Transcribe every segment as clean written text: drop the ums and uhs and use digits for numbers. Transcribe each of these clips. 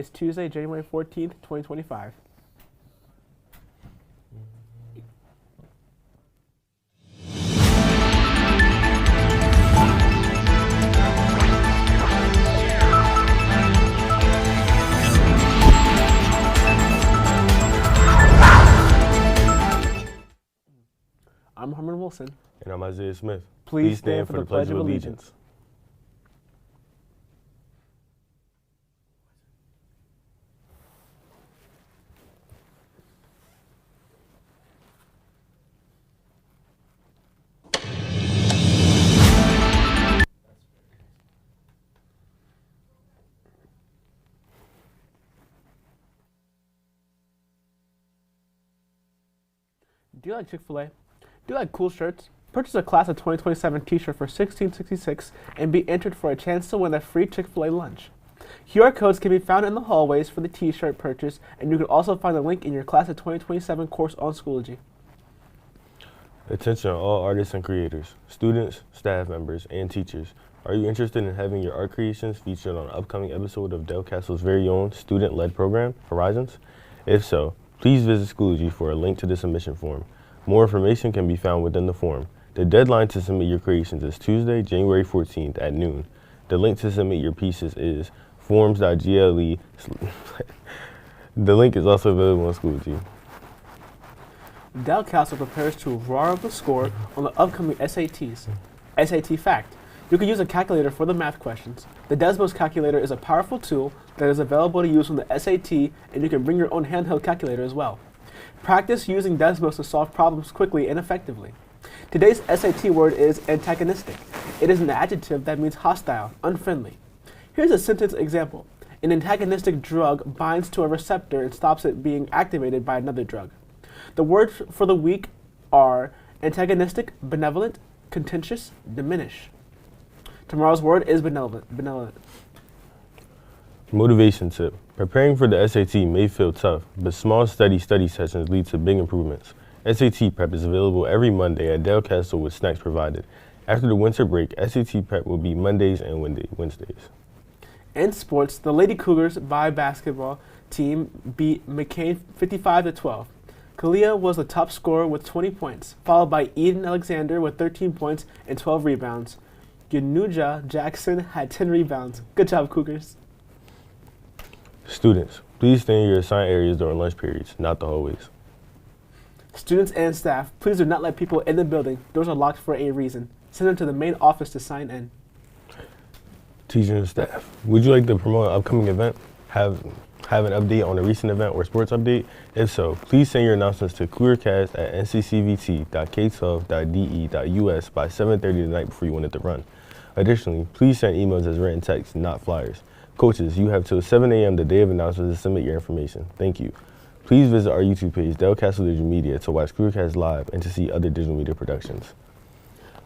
is Tuesday, January 14th, 2025. I'm Herman Wilson. And I'm Isaiah Smith. Please stand for the Pledge of Allegiance. Do you like Chick-fil-A? Do you like cool shirts? Purchase a Class of 2027 t-shirt for $16.66 and be entered for a chance to win a free Chick-fil-A lunch. QR codes can be found in the hallways for the t-shirt purchase, and you can also find a link in your Class of 2027 course on Schoology. Attention all artists and creators, students, staff members, and teachers. Are you interested in having your art creations featured on an upcoming episode of Del Castle's very own student-led program, Horizons? If so, please visit Schoology for a link to the submission form. More information can be found within the form. The deadline to submit your creations is Tuesday, January 14th at noon. The link to submit your pieces is forms.gle. The link is also available on Schoology. Del Castle prepares to roar up the score on the upcoming SATs. SAT fact: you can use a calculator for the math questions. The Desmos calculator is a powerful tool that is available to use on the SAT, and you can bring your own handheld calculator as well. Practice using Desmos to solve problems quickly and effectively. Today's SAT word is antagonistic. It is an adjective that means hostile, unfriendly. Here's a sentence example. An antagonistic drug binds to a receptor and stops it being activated by another drug. The words for the week are antagonistic, benevolent, contentious, diminish. Tomorrow's word is benevolent. Motivation tip. Preparing for the SAT may feel tough, but small, steady study sessions lead to big improvements. SAT prep is available every Monday at Del Castle with snacks provided. After the winter break, SAT prep will be Mondays and Wednesdays. In sports, the Lady Cougars basketball team beat McCain 55-12. Kalia was the top scorer with 20 points, followed by Eden Alexander with 13 points and 12 rebounds. Yanuja Jackson had 10 rebounds. Good job, Cougars. Students, please stay in your assigned areas during lunch periods, not the hallways. Students and staff, please do not let people in the building. Doors are locked for a reason. Send them to the main office to sign in. Teachers and staff, would you like to promote an upcoming event? Have an update on a recent event or sports update? If so, please send your announcements to Courgarcast at nccvt.k12.de.us by 7:30 tonight before you want it to run. Additionally, please send emails as written text, not flyers. Coaches, you have till 7 a.m. the day of announcements to submit your information. Thank you. Please visit our YouTube page, Del Castle Digital Media, to watch Courgarcast live and to see other digital media productions.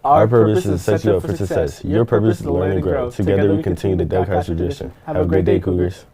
Our purpose is to set you up for success. Your purpose is to learn and grow. Together we continue the Del Castle tradition. Have a great day, Cougars.